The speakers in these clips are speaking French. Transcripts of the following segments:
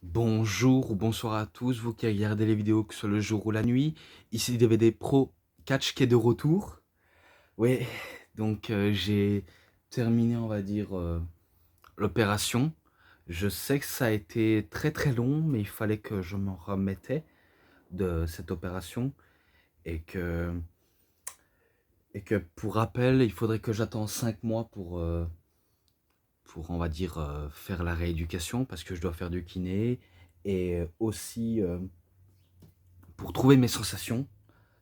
Bonjour ou bonsoir à tous, vous qui regardez les vidéos que ce soit le jour ou la nuit. Ici DVD Pro Catch qui est de retour. Oui, donc j'ai terminé, on va dire, l'opération. Je sais que ça a été très très long, mais il fallait que je m'en remettais de cette opération. Et que, et que pour rappel, il faudrait que j'attende 5 mois pour on va dire, faire la rééducation, parce que je dois faire du kiné. Et aussi pour trouver mes sensations.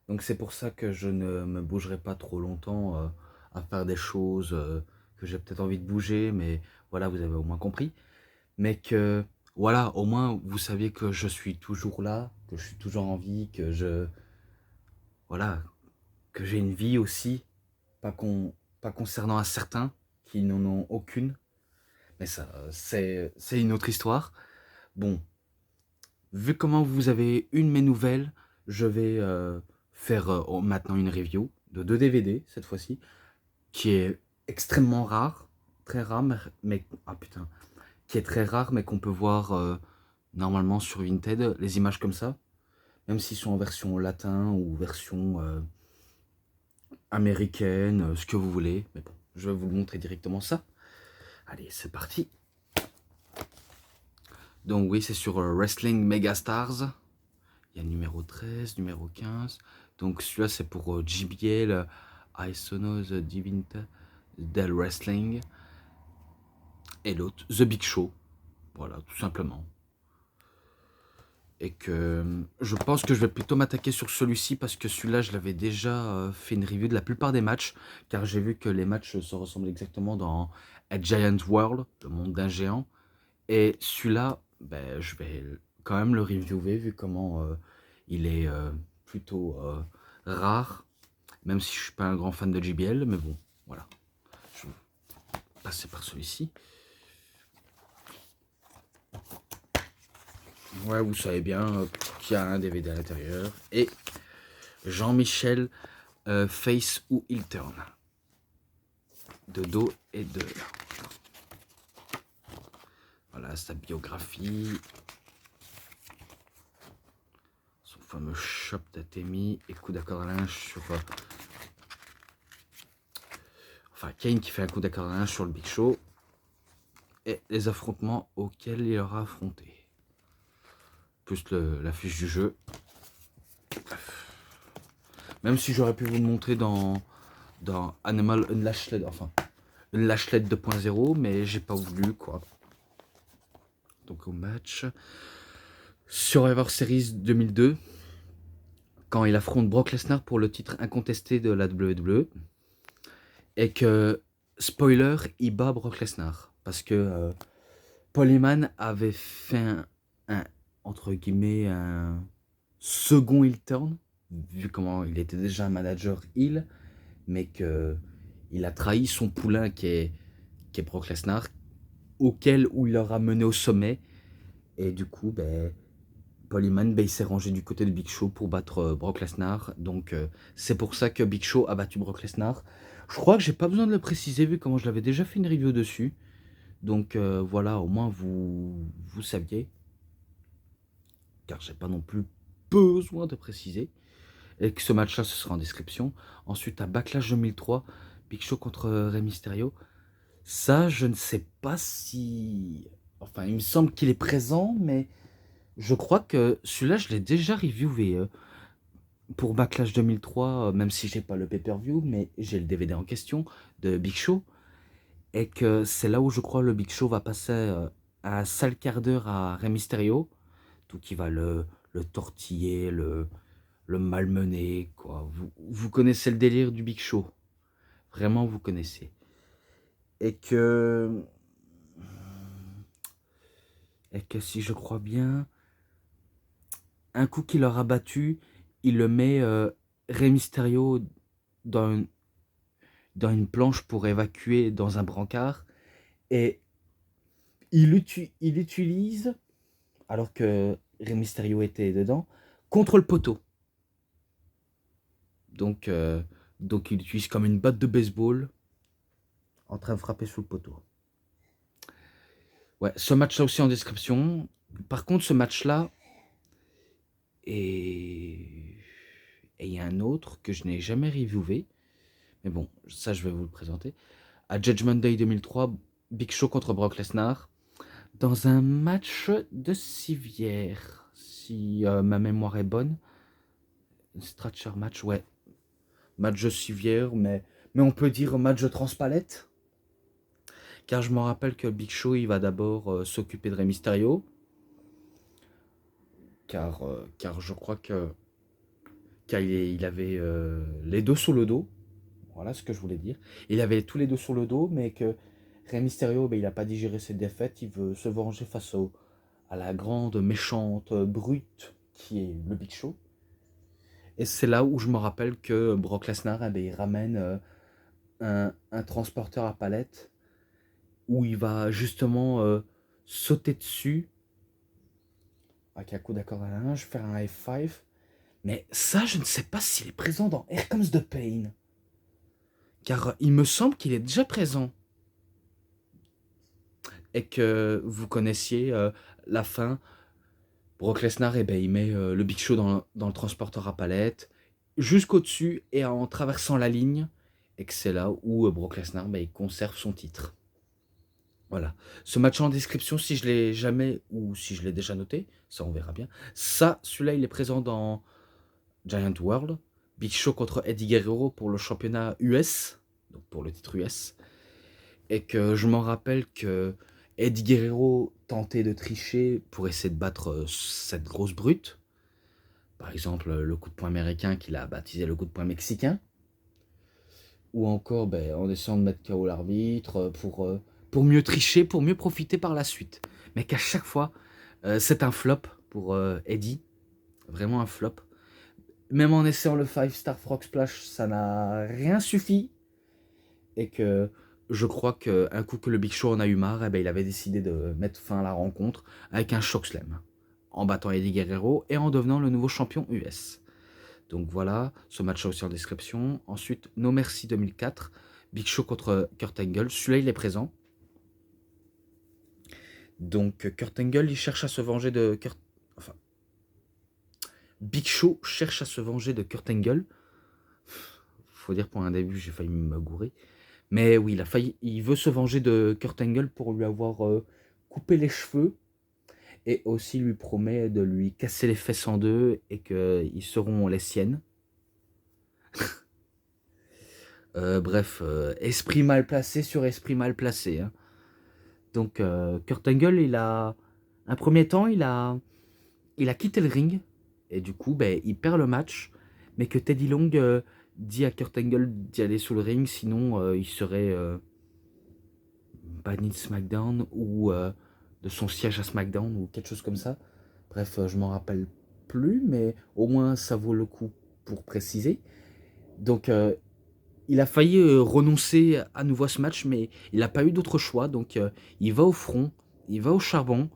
Donc c'est pour ça que je ne me bougerai pas trop longtemps à faire des choses que j'ai peut-être envie de bouger, mais voilà, vous avez au moins compris. Mais que voilà, au moins vous saviez que je suis toujours là, que je suis toujours en vie, que voilà, que j'ai une vie aussi, pas, pas concernant à certains qui n'en ont aucune. Mais ça, c'est une autre histoire. Bon, vu comment vous avez une de mes nouvelles, je vais faire maintenant une review de 2 DVD cette fois-ci, qui est extrêmement rare, très rare, ah putain, qui est très rare, mais qu'on peut voir normalement sur Vinted, les images comme ça, même s'ils sont en version latin ou version américaine, ce que vous voulez. Mais bon, je vais vous montrer directement ça. Allez, c'est parti. Donc oui, c'est sur Wrestling Megastars. Il y a le numéro 13, numéro 15. Donc celui-là, c'est pour JBL, Isonos Divinta del Wrestling. Et l'autre, The Big Show. Voilà, tout simplement. Et que je pense que je vais plutôt m'attaquer sur celui-ci parce que celui-là, je l'avais déjà fait une review de la plupart des matchs. Car j'ai vu que les matchs se ressemblent exactement dans A Giant World, le monde d'un géant. Et celui-là, ben, je vais quand même le reviewer vu comment il est plutôt rare. Même si je suis pas un grand fan de JBL, mais bon, voilà. Je vais passer par celui-ci. Ouais, vous savez bien qu'il y a un DVD à l'intérieur. Et Jean-Michel Face ou il turn. De dos et de... Voilà, sa biographie. Son fameux shop d'Atemi et coup d'accord à linge sur... enfin, Kane qui fait un coup d'accord à linge sur le Big Show. Et les affrontements auxquels il aura affronté. Plus la fiche du jeu. Même si j'aurais pu vous le montrer dans Animal Unlashed, enfin Unlashed 2.0, mais j'ai pas voulu quoi. Donc au match Survivor Series 2002, quand il affronte Brock Lesnar pour le titre incontesté de la WWE, et que, spoiler, il bat Brock Lesnar, parce que Paul Heyman avait fait entre guillemets, un second heel turn, vu comment il était déjà un manager heel, mais que il a trahi son poulain qui est Brock Lesnar, où il l'aura mené au sommet. Et du coup, ben, Paul Heyman, ben, il s'est rangé du côté de Big Show pour battre Brock Lesnar. Donc c'est pour ça que Big Show a battu Brock Lesnar. Je crois que j'ai pas besoin de le préciser vu comment je l'avais déjà fait une review dessus. Donc voilà, au moins vous saviez. Car j'ai pas non plus besoin de préciser. Et que ce match-là, ce sera en description. Ensuite, à Backlash 2003, Big Show contre Rey Mysterio. Ça, je ne sais pas si... Enfin, il me semble qu'il est présent, mais je crois que celui-là, je l'ai déjà reviewé pour Backlash 2003, même si j'ai pas le pay-per-view, mais j'ai le DVD en question de Big Show. Et que c'est là où je crois le Big Show va passer un sale quart d'heure à Rey Mysterio. Tout qui va le tortiller, le malmener, quoi. Vous connaissez le délire du Big Show. Vraiment, vous connaissez. Et que... Et que si je crois bien, un coup qu'il aura battu, il le met Rey Mysterio dans dans une planche pour évacuer dans un brancard. Et il utilise, alors que Rey Mysterio était dedans, contre le poteau. Donc, donc il utilise comme une batte de baseball en train de frapper sous le poteau. Ouais, ce match-là aussi en description. Par contre, ce match-là, et il y a un autre que je n'ai jamais reviewé, mais bon, ça je vais vous le présenter. À Judgment Day 2003, Big Show contre Brock Lesnar, dans un match de civière, si ma mémoire est bonne. Stretcher match, ouais. Match de civière, mais on peut dire match de transpalette. Car je me rappelle que Big Show, il va d'abord s'occuper de Rey Mysterio. Car je crois qu'il avait les deux sous le dos. Voilà ce que je voulais dire. Il avait tous les deux sur le dos, mais que Rey Mysterio, il n'a pas digéré ses défaites. Il veut se venger face à la grande, méchante, brute qui est le Big Show. Et c'est là où je me rappelle que Brock Lesnar, il ramène un transporteur à palette où il va justement sauter dessus avec un coup d'accord à la linge, faire un F5. Mais ça, je ne sais pas s'il est présent dans Here Comes the Pain. Car il me semble qu'il est déjà présent. Et que vous connaissiez la fin. Brock Lesnar, il met le Big Show dans le transporteur à palette, jusqu'au-dessus, et en traversant la ligne, et que c'est là où Brock Lesnar, il conserve son titre. Voilà. Ce match en description, si je l'ai jamais, ou si je l'ai déjà noté, ça on verra bien. Ça, celui-là, il est présent dans Giant World. Big Show contre Eddie Guerrero pour le championnat US, donc pour le titre US. Et que je m'en rappelle que Eddie Guerrero tentait de tricher pour essayer de battre cette grosse brute. Par exemple, le coup de poing américain qu'il a baptisé le coup de poing mexicain. Ou encore en essayant de mettre KO l'arbitre pour mieux tricher, pour mieux profiter par la suite. Mais qu'à chaque fois, c'est un flop pour Eddie. Vraiment un flop. Même en essayant le 5-star Frog Splash, ça n'a rien suffi. Et que je crois qu'un coup que le Big Show en a eu marre, il avait décidé de mettre fin à la rencontre avec un chokeslam, en battant Eddie Guerrero et en devenant le nouveau champion US. Donc voilà, ce match aussi en description. Ensuite, No Mercy 2004, Big Show contre Kurt Angle. Celui-là, il est présent. Donc Kurt Angle, il cherche à se venger de Kurt... Enfin, Big Show cherche à se venger de Kurt Angle. Faut dire pour un début, j'ai failli me gourer. Mais oui, il veut se venger de Kurt Angle pour lui avoir coupé les cheveux. Et aussi lui promet de lui casser les fesses en deux et qu'ils seront les siennes. Bref, esprit mal placé sur esprit mal placé. Hein. Donc Kurt Angle, un premier temps, il a quitté le ring. Et du coup, il perd le match. Mais que Teddy Long dit à Kurt Angle d'y aller sous le ring. Sinon, il serait banni de SmackDown ou de son siège à SmackDown ou quelque chose comme ça. Bref, je m'en rappelle plus. Mais au moins, ça vaut le coup pour préciser. Donc il a failli renoncer à nouveau à ce match, mais il n'a pas eu d'autre choix. Donc il va au front, il va au charbon,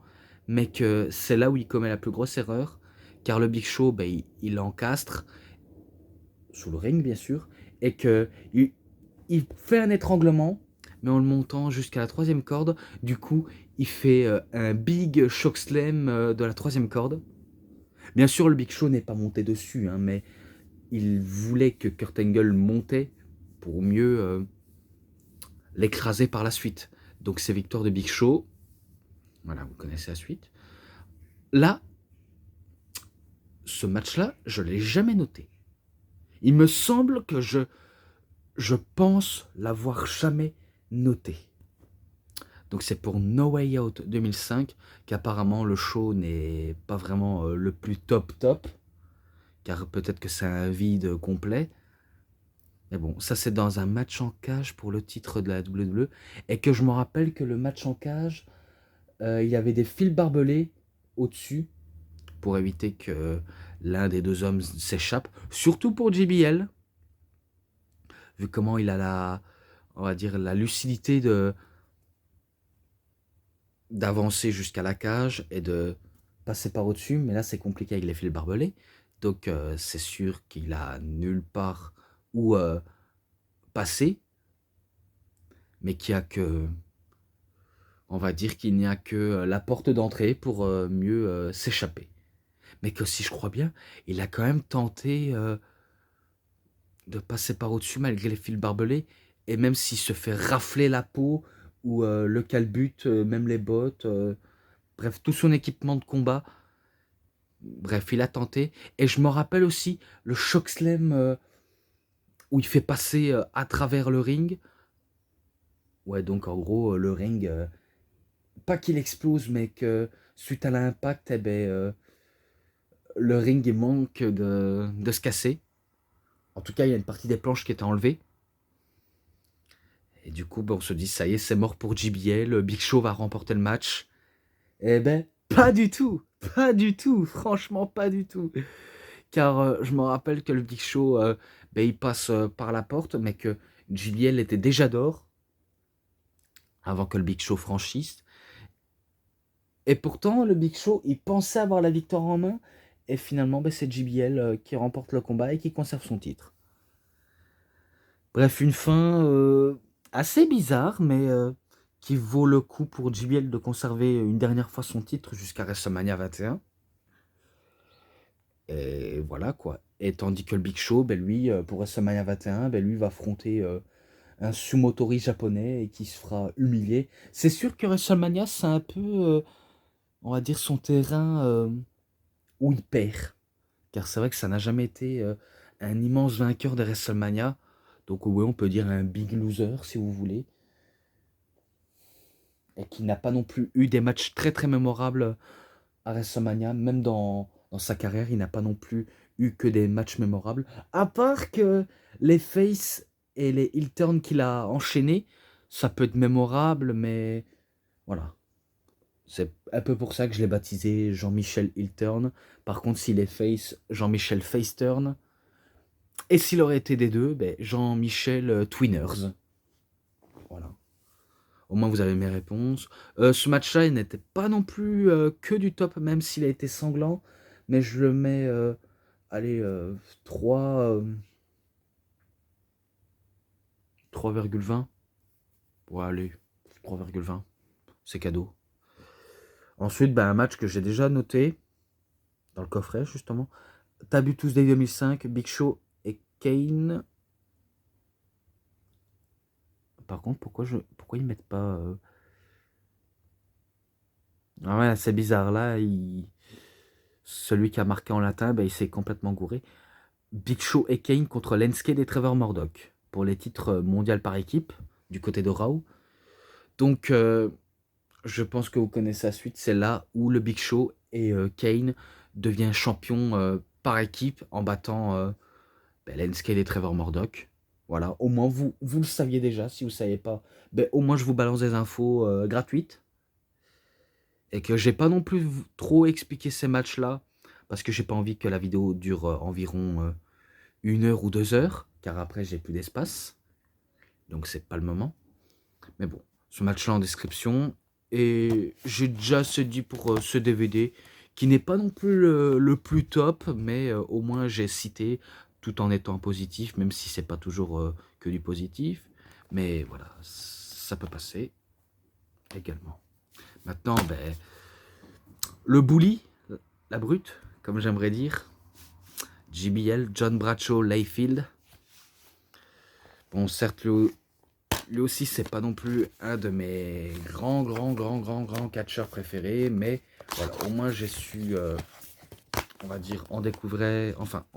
mais que c'est là où il commet la plus grosse erreur, car le Big Show, il l'encastre, sous le ring bien sûr, et que il fait un étranglement, mais en le montant jusqu'à la troisième corde. Du coup, il fait un big chokeslam de la troisième corde. Bien sûr, le Big Show n'est pas monté dessus, hein, mais il voulait que Kurt Angle montait pour mieux l'écraser par la suite. Donc c'est victoire de Big Show. Voilà, vous connaissez la suite. Là, ce match-là, je ne l'ai jamais noté. Il me semble que je pense l'avoir jamais noté. Donc c'est pour No Way Out 2005 qu'apparemment le show n'est pas vraiment le plus top, car peut-être que c'est un vide complet. Mais bon, ça c'est dans un match en cage pour le titre de la WWE. Et que je me rappelle que le match en cage, il y avait des fils barbelés au-dessus pour éviter que l'un des deux hommes s'échappe. Surtout pour JBL, vu comment il a on va dire, la lucidité d'avancer jusqu'à la cage et de passer par au-dessus. Mais là, c'est compliqué avec les fils barbelés. Donc, c'est sûr qu'il a nulle part où passer, mais qu'il n'y a que on va dire qu'il n'y a que la porte d'entrée pour mieux s'échapper. Mais que si je crois bien, il a quand même tenté de passer par au-dessus malgré les fils barbelés. Et même s'il se fait rafler la peau ou le calbut, même les bottes, bref, tout son équipement de combat. Bref, il a tenté. Et je me rappelle aussi le chokeslam où il fait passer à travers le ring. Ouais, donc en gros, le ring, pas qu'il explose, mais que suite à l'impact, eh ben, le ring il manque de se casser. En tout cas, il y a une partie des planches qui était enlevée. Et du coup, on se dit, ça y est, c'est mort pour JBL. Big Show va remporter le match. Eh ben, pas du tout. Pas du tout. Franchement, pas du tout. Car je me rappelle que le Big Show, ben, il passe par la porte, mais que JBL était déjà dehors avant que le Big Show franchisse. Et pourtant, le Big Show, il pensait avoir la victoire en main. Et finalement, ben, c'est JBL qui remporte le combat et qui conserve son titre. Bref, une fin assez bizarre, mais qui vaut le coup pour JBL de conserver une dernière fois son titre jusqu'à WrestleMania 21. Et voilà quoi. Et tandis que le Big Show, ben, lui, pour WrestleMania 21, ben, lui va affronter un sumotori japonais et qui se fera humilier. C'est sûr que WrestleMania, c'est un peu, on va dire, son terrain où il perd. Car c'est vrai que ça n'a jamais été un immense vainqueur de WrestleMania. Donc oui, on peut dire un big loser si vous voulez. Et qui n'a pas non plus eu des matchs très très mémorables à WrestleMania. Même dans sa carrière, il n'a pas non plus eu que des matchs mémorables. À part que les face et les heel turns qu'il a enchaînés, ça peut être mémorable, mais voilà. C'est un peu pour ça que je l'ai baptisé Jean-Michel heel turn. Par contre, s'il est face, Jean-Michel face turn. Et s'il aurait été des deux, ben, Jean-Michel Twinners. Voilà. Au moins, vous avez mes réponses. Ce match-là, il n'était pas non plus que du top, même s'il a été sanglant. Mais je le mets, allez, 3, 3,20. Ouais, allez, 3,20. C'est cadeau. Ensuite, ben, un match que j'ai déjà noté dans le coffret, justement. Taboo Tuesday 2005, Big Show et Kane. Par contre, pourquoi ils mettent pas... Ah ouais, c'est bizarre. Là, celui qui a marqué en latin, ben, il s'est complètement gouré. Big Show et Kane contre Lensked et Trevor Murdoch pour les titres mondiaux par équipe du côté de Raw. Donc, je pense que vous connaissez la suite. C'est là où le Big Show et Kane devient champion par équipe en battant Lensked et Trevor Murdoch. Voilà, au moins vous le saviez déjà. Si vous ne saviez pas, ben, au moins je vous balance des infos gratuites. Et que j'ai pas non plus trop expliqué ces matchs-là parce que j'ai pas envie que la vidéo dure environ 1 heure ou 2 heures, car après j'ai plus d'espace, donc c'est pas le moment. Mais bon, ce match-là en description, et j'ai déjà assez dit pour ce DVD, qui n'est pas non plus le plus top, mais au moins j'ai cité, tout en étant positif, même si c'est pas toujours que du positif, mais voilà, ça peut passer également. Maintenant, ben, le bully, la brute, comme j'aimerais dire, JBL, John Bradshaw Layfield. Bon, certes, lui aussi, c'est pas non plus un de mes grands catcheurs préférés, mais voilà, au moins j'ai su, on va dire, en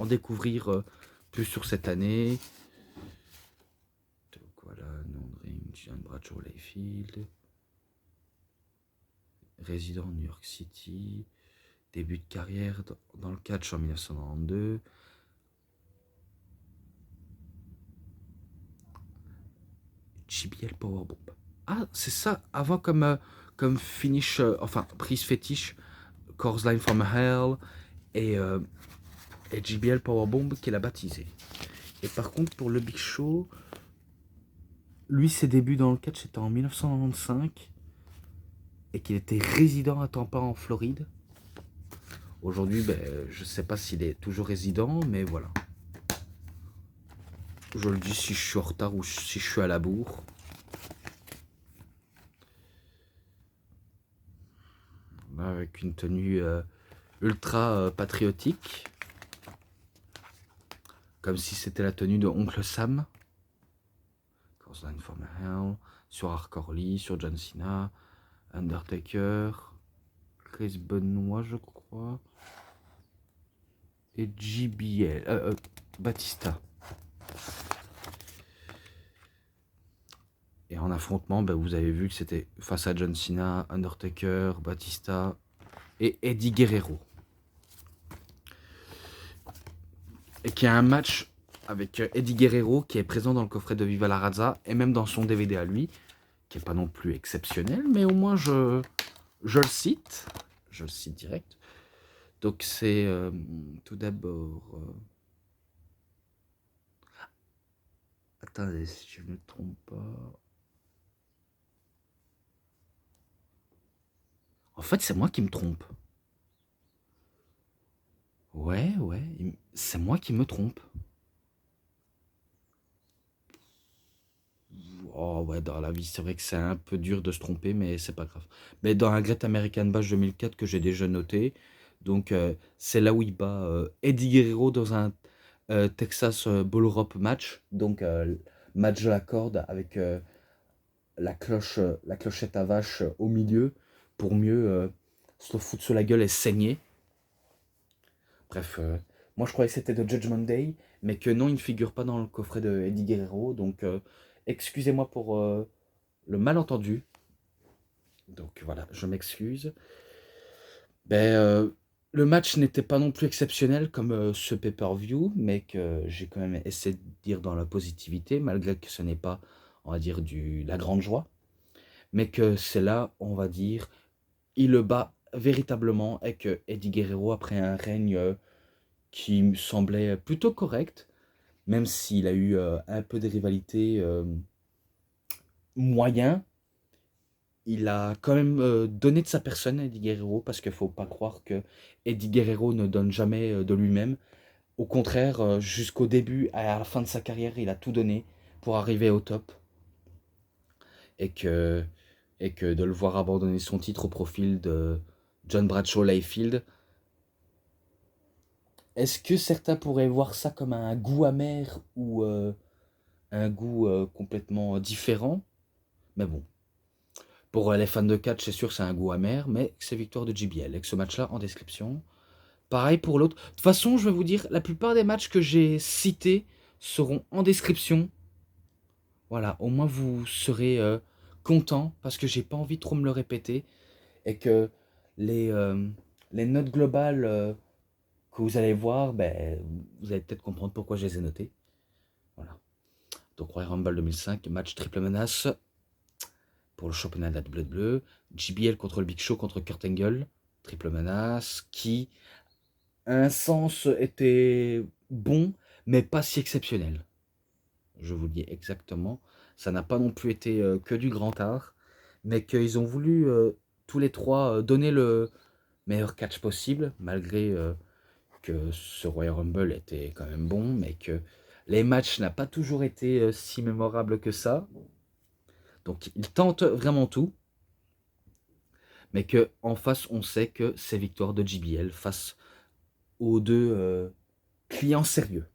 découvrir plus sur cette année. Donc voilà, nom de ring, John Bradshaw Layfield, résident New York City, début de carrière dans le catch en 1992. JBL Powerbomb. Ah, c'est ça, avant comme finish, enfin, prise fétiche, Course Line from Hell et JBL Powerbomb qu'il a baptisé. Et par contre, pour le Big Show, lui, ses débuts dans le catch, c'était en 1995 et qu'il était résident à Tampa en Floride. Aujourd'hui, ben, je sais pas s'il est toujours résident, mais voilà. Je le dis si je suis en retard ou si je suis à la bourre. avec une tenue ultra patriotique. Comme si c'était la tenue de Oncle Sam. Line for my Hell, sur Hardcore Lee, sur John Cena, Undertaker, Chris Benoit, je crois, et JBL, Batista. Et en affrontement, ben, vous avez vu que c'était face à John Cena, Undertaker, Batista et Eddie Guerrero. Et qu'il y a un match avec Eddie Guerrero qui est présent dans le coffret de Viva la Raza et même dans son DVD à lui, qui n'est pas non plus exceptionnel, mais au moins je le cite direct. Donc c'est tout d'abord... Attendez, si je ne me trompe pas... En fait, c'est moi qui me trompe. Ouais, c'est moi qui me trompe. Oh ouais, dans la vie, c'est vrai que c'est un peu dur de se tromper, mais c'est pas grave. Mais dans un Great American Bash 2004 que j'ai déjà noté, donc c'est là où il bat Eddie Guerrero dans un Texas Bull Rope match, donc match de la corde avec la clochette à vache au milieu pour mieux se le foutre sur la gueule et saigner. Bref, moi je croyais que c'était de Judgment Day, mais que non, il ne figure pas dans le coffret de Eddie Guerrero, donc excusez-moi pour le malentendu. Donc voilà, je m'excuse. Ben, le match n'était pas non plus exceptionnel comme ce pay-per-view, mais que j'ai quand même essayé de dire dans la positivité, malgré que ce n'est pas, on va dire, la grande joie. Mais que c'est là, on va dire, il le bat véritablement et que Eddie Guerrero, après un règne qui me semblait plutôt correct, même s'il a eu un peu de rivalité moyen, il a quand même donné de sa personne à Eddie Guerrero, parce qu'il ne faut pas croire que Eddie Guerrero ne donne jamais de lui-même. Au contraire, jusqu'au début, à la fin de sa carrière, il a tout donné pour arriver au top. Et que de le voir abandonner son titre au profil de John Bradshaw Layfield, est-ce que certains pourraient voir ça comme un goût amer ou un goût complètement différent? Mais bon, pour les fans de catch, c'est sûr que c'est un goût amer, mais c'est victoire de JBL. Avec ce match-là en description. Pareil pour l'autre. De toute façon, je vais vous dire, la plupart des matchs que j'ai cités seront en description. Voilà, au moins vous serez content, parce que j'ai pas envie de trop me le répéter. Et que les, euh, les notes globales que vous allez voir, ben, vous allez peut-être comprendre pourquoi je les ai notées. Voilà. Donc Royal Rumble 2005, match triple menace pour le championnat de la WWE. JBL contre le Big Show contre Kurt Angle, triple menace, qui, à un sens, était bon, mais pas si exceptionnel. Je vous le dis exactement. Ça n'a pas non plus été que du grand art, mais qu'ils ont voulu tous les trois donner le meilleur catch possible, malgré que ce Royal Rumble était quand même bon, mais que les matchs n'ont pas toujours été si mémorables que ça. Donc ils tentent vraiment tout, mais que en face, on sait que c'est victoire de JBL face aux deux clients sérieux.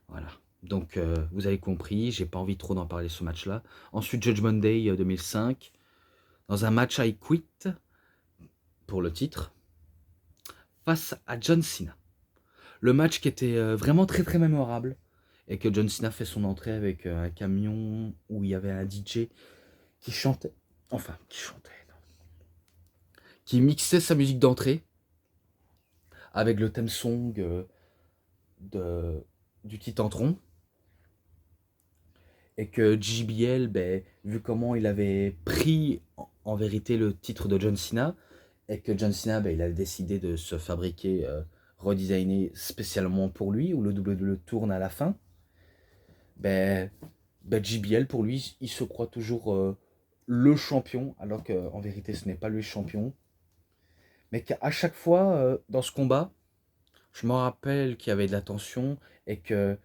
Voilà. Donc vous avez compris, j'ai pas envie trop d'en parler ce match-là. Ensuite, Judgment Day 2005, dans un match I Quit pour le titre, face à John Cena. Le match qui était vraiment très très mémorable, et que John Cena fait son entrée avec un camion où il y avait un DJ qui chantait, non, qui mixait sa musique d'entrée avec le theme song du Titantron, et que JBL, ben, vu comment il avait pris en vérité le titre de John Cena, et que John Cena, ben, il a décidé de se fabriquer, redesigner spécialement pour lui, où le WWE tourne à la fin, ben, JBL, pour lui, il se croit toujours le champion, alors qu'en vérité, ce n'est pas lui le champion. Mais qu'à chaque fois, dans ce combat, je me rappelle qu'il y avait de la tension, et que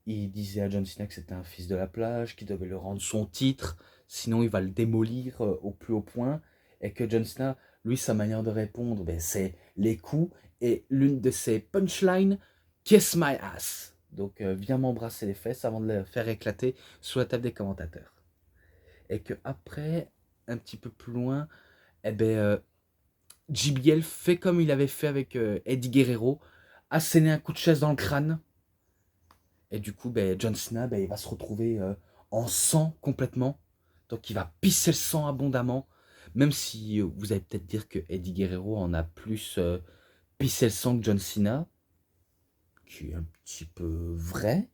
il disait à John Cena que c'était un fils de la plage, qu'il devait lui rendre son titre, sinon il va le démolir au plus haut point, Et que John Cena, lui, sa manière de répondre, ben, c'est les coups. Et l'une de ses punchlines, Kiss my ass. Donc, viens m'embrasser les fesses avant de le faire éclater sous la table des commentateurs. Et que après, un petit peu plus loin, eh ben, JBL fait comme il avait fait avec Eddie Guerrero, asséner un coup de chaise dans le crâne. Et du coup, ben, John Cena, ben, il va se retrouver en sang complètement. Donc il va pisser le sang abondamment. Même si vous allez peut-être dire que Eddie Guerrero en a plus pissé le sang que John Cena, qui est un petit peu vrai,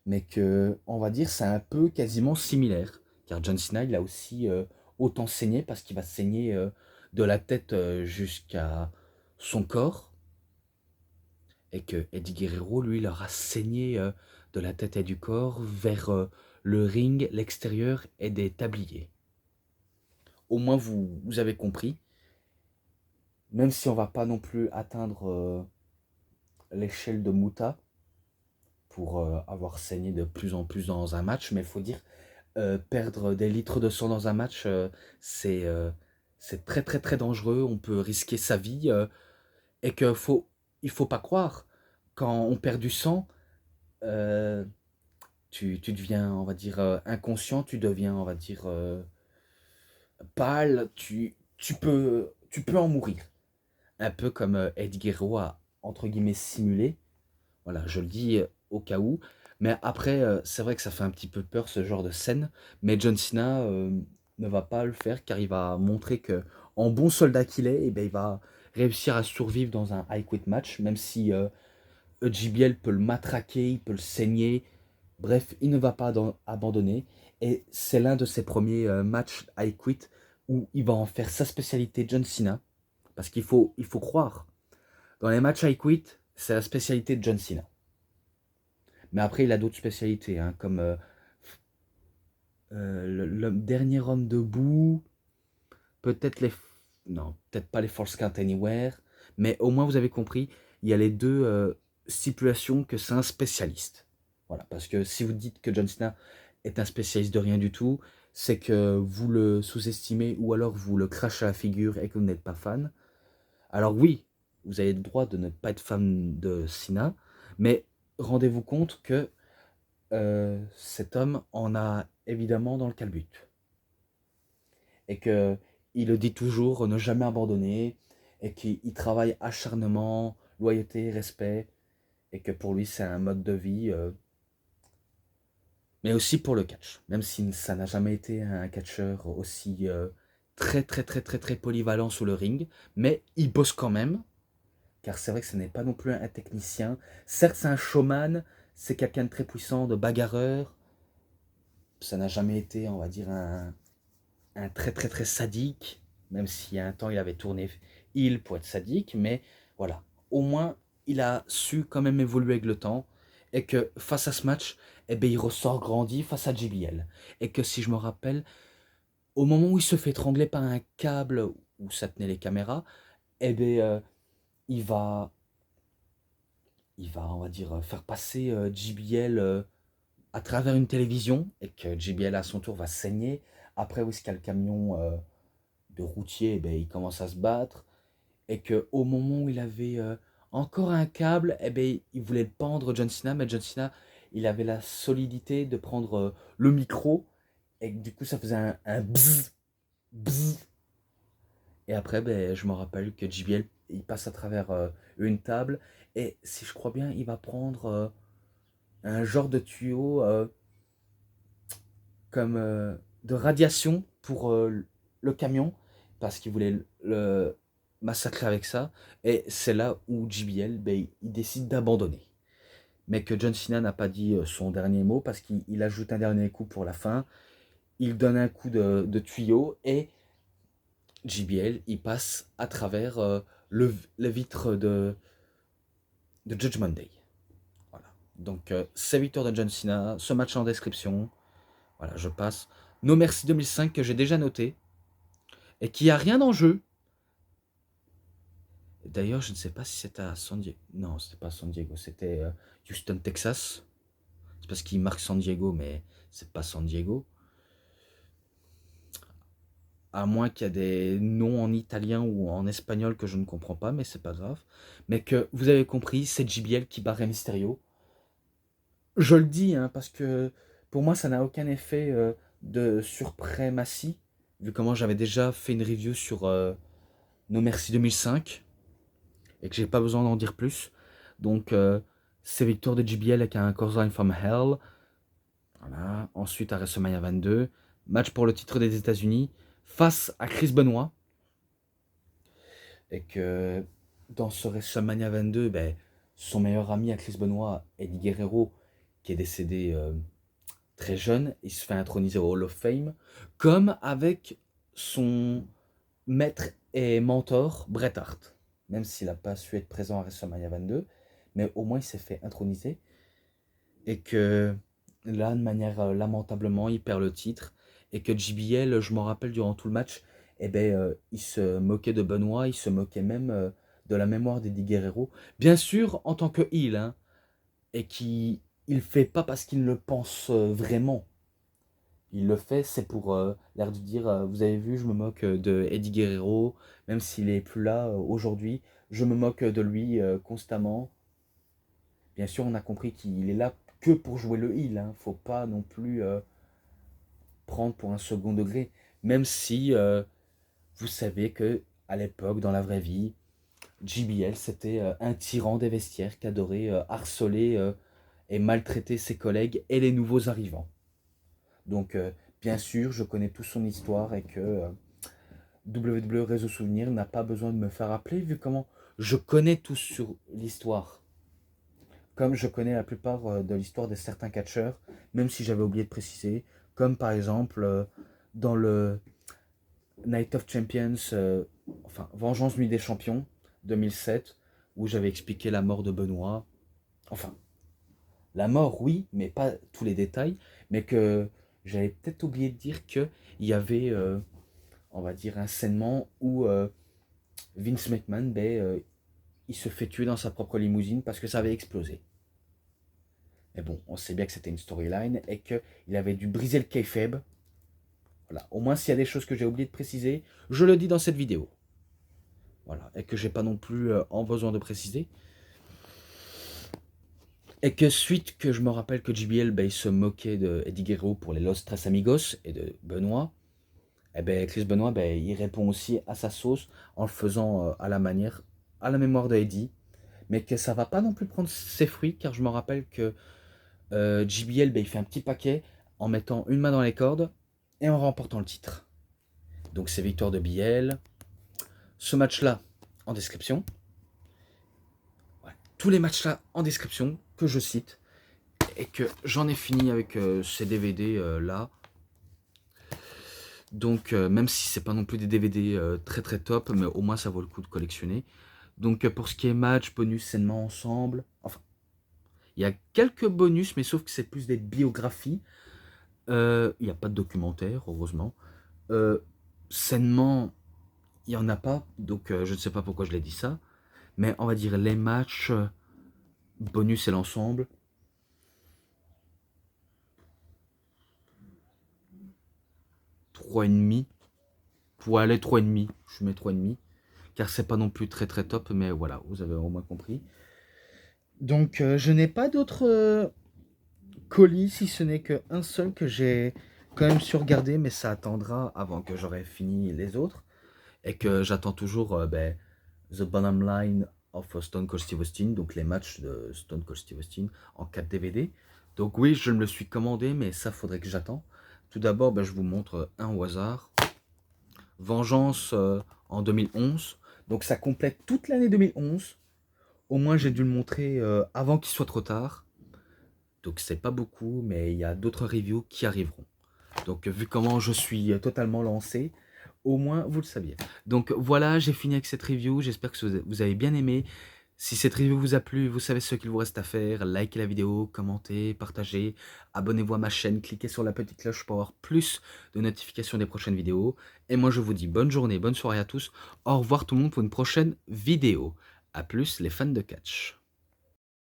mais que, on va dire, c'est un peu quasiment similaire. Car John Cena, il a aussi autant saigné parce qu'il va saigner de la tête jusqu'à son corps. Et que Eddie Guerrero, lui, il aura saigné de la tête et du corps vers le ring, l'extérieur et des tabliers. Au moins, vous avez compris. Même si on va pas non plus atteindre l'échelle de Muta pour avoir saigné de plus en plus dans un match, mais il faut dire, perdre des litres de sang dans un match, c'est très très très dangereux. On peut risquer sa vie et il faut pas croire. Quand on perd du sang, euh, tu deviens, on va dire, inconscient, tu deviens, on va dire, pâle, tu peux en mourir. Un peu comme Eddie Guerrero a, entre guillemets, simulé. Voilà, je le dis au cas où. Mais après, c'est vrai que ça fait un petit peu peur ce genre de scène. Mais John Cena ne va pas le faire car il va montrer que, en bon soldat qu'il est, eh ben, il va réussir à survivre dans un high quit match, même si JBL peut le matraquer, il peut le saigner. Bref, il ne va pas abandonner. Et c'est l'un de ses premiers matchs high quit où il va en faire sa spécialité John Cena. Parce il faut croire. Dans les matchs high quit, c'est la spécialité de John Cena. Mais après, il a d'autres spécialités, hein, comme le dernier homme debout, peut-être les... Non, peut-être pas les False Count Anywhere, mais au moins vous avez compris, il y a les deux stipulations que c'est un spécialiste. Voilà, parce que si vous dites que John Cena est un spécialiste de rien du tout, c'est que vous le sous-estimez ou alors vous le crachez à la figure et que vous n'êtes pas fan. Alors oui, vous avez le droit de ne pas être fan de Cena, mais rendez-vous compte que cet homme en a évidemment dans le calbut. Et que il le dit toujours, ne jamais abandonner, et qu'il travaille acharnement, loyauté, respect, et que pour lui c'est un mode de vie, mais aussi pour le catch. Même si ça n'a jamais été un catcheur aussi très très très très très polyvalent sous le ring, mais il bosse quand même, car c'est vrai que ce n'est pas non plus un technicien. Certes c'est un showman, c'est quelqu'un de très puissant, de bagarreur, ça n'a jamais été, on va dire, un très très très sadique, même s'il y a un temps il avait tourné heel pour être sadique, mais voilà, au moins il a su quand même évoluer avec le temps, et que face à ce match, eh ben, il ressort grandi face à JBL. Et que si je me rappelle, au moment où il se fait étrangler par un câble où ça tenait les caméras, eh ben, il va, on va dire, faire passer JBL à travers une télévision, et que JBL à son tour va saigner. Après, où est-ce qu'il y a le camion de routier, eh ben, il commence à se battre, et que au moment où il avait encore un câble, eh ben, il voulait le pendre John Cena, mais John Cena, il avait la solidité de prendre le micro, et du coup ça faisait un bzzz, bzzz. Et après, ben, je me rappelle que JBL, il passe à travers une table, et si je crois bien, il va prendre un genre de tuyau comme de radiation pour le camion, parce qu'il voulait le massacrer avec ça. Et c'est là où JBL, ben, il décide d'abandonner. Mais que John Cena n'a pas dit son dernier mot, parce qu'il ajoute un dernier coup pour la fin. Il donne un coup de tuyau, et JBL, il passe à travers le vitre de Judgment Day. Voilà. Donc, c'est victoire de John Cena, ce match en description. Voilà, je passe. No Mercy 2005 que j'ai déjà noté et qui a rien en jeu. D'ailleurs, je ne sais pas si c'était à San Diego. Non, c'était pas à San Diego, c'était Houston, Texas. C'est parce qu'il marque San Diego, mais c'est pas San Diego. À moins qu'il y ait des noms en italien ou en espagnol que je ne comprends pas, mais c'est pas grave. Mais que vous avez compris, c'est JBL qui bat Rey Mysterio. Je le dis, hein, parce que pour moi, ça n'a aucun effet de suprématie, vu comment j'avais déjà fait une review sur No Mercy 2005, et que j'ai pas besoin d'en dire plus. Donc, c'est victoire de JBL avec un Cause from Hell. Voilà. Ensuite, à WrestleMania 22, match pour le titre des États-Unis face à Chris Benoit. Et que dans ce WrestleMania 22, ben, son meilleur ami à Chris Benoit, Eddie Guerrero, qui est décédé très jeune, il se fait introniser au Hall of Fame, comme avec son maître et mentor, Bret Hart. Même s'il n'a pas su être présent à WrestleMania 22, mais au moins il s'est fait introniser. Et que là, de manière lamentablement, il perd le titre. Et que JBL, je m'en rappelle durant tout le match, eh ben, il se moquait de Benoit, il se moquait même de la mémoire d'Eddie Guerrero. Bien sûr, en tant que heel, hein, et qui il fait pas parce qu'il le pense vraiment. Il le fait, c'est pour l'air de dire, vous avez vu, je me moque de Eddie Guerrero, même s'il est plus là aujourd'hui, je me moque de lui constamment. Bien sûr, on a compris qu'il est là que pour jouer le heel, hein. Faut pas non plus prendre pour un second degré, même si vous savez que à l'époque, dans la vraie vie, JBL c'était un tyran des vestiaires qui adorait harceler et maltraiter ses collègues et les nouveaux arrivants. Donc, bien sûr, je connais toute son histoire et que WWE Réseau Souvenir n'a pas besoin de me faire rappeler, vu comment je connais tout sur l'histoire. Comme je connais la plupart de l'histoire de certains catcheurs, même si j'avais oublié de préciser, comme par exemple dans le Night of Champions, enfin Vengeance Nuit des Champions 2007, où j'avais expliqué la mort de Benoît. Enfin, la mort, oui, mais pas tous les détails, mais que j'avais peut-être oublié de dire qu'il y avait, on va dire, un scènement où Vince McMahon, ben, il se fait tuer dans sa propre limousine parce que ça avait explosé. Mais bon, on sait bien que c'était une storyline et qu'il avait dû briser le kayfabe. Voilà. Au moins, s'il y a des choses que j'ai oublié de préciser, je le dis dans cette vidéo. Voilà. Et que j'ai pas non plus en besoin de préciser. Et que suite que je me rappelle que JBL, ben, il se moquait de Eddie Guerrero pour les Los Tres Amigos et de Benoît, et ben, Chris Benoit, ben, il répond aussi à sa sauce en le faisant à la manière, à la mémoire de Eddie. Mais que ça va pas non plus prendre ses fruits, car je me rappelle que JBL, ben, il fait un petit paquet en mettant une main dans les cordes et en remportant le titre. Donc c'est victoire de BL. Ce match-là, en description. Ouais. Tous les matchs-là en description, que je cite. Et que j'en ai fini avec ces DVD-là. Donc même si c'est pas non plus des DVD très très top, mais au moins ça vaut le coup de collectionner. Donc pour ce qui est match, bonus, sainement ensemble, enfin, il y a quelques bonus, mais sauf que c'est plus des biographies. Il n'y a pas de documentaire, heureusement. Sainement, il n'y en a pas, donc je ne sais pas pourquoi je l'ai dit ça. Mais on va dire les matchs, bonus et l'ensemble. 3,5. Pour aller 3,5, je mets 3,5. Car c'est pas non plus très très top, mais voilà, vous avez au moins compris. Donc je n'ai pas d'autres colis, si ce n'est qu'un seul que j'ai quand même surgardé, mais ça attendra avant que j'aurai fini les autres. Et que j'attends toujours ben, The Bottom Line of Stone Cold Steve Austin, donc les matchs de Stone Cold Steve Austin en 4 DVD. Donc oui, je me le suis commandé, mais ça faudrait que j'attende. Tout d'abord, ben, je vous montre un au hasard. Vengeance en 2011. Donc ça complète toute l'année 2011. Au moins j'ai dû le montrer avant qu'il soit trop tard. Donc c'est pas beaucoup, mais il y a d'autres reviews qui arriveront. Donc vu comment je suis totalement lancé, au moins vous le saviez. Donc voilà, j'ai fini avec cette review, j'espère que vous avez bien aimé. Si cette review vous a plu, vous savez ce qu'il vous reste à faire. Likez la vidéo, commentez, partagez, abonnez-vous à ma chaîne, cliquez sur la petite cloche pour avoir plus de notifications des prochaines vidéos. Et moi je vous dis bonne journée, bonne soirée à tous. Au revoir tout le monde pour une prochaine vidéo. A plus les fans de catch.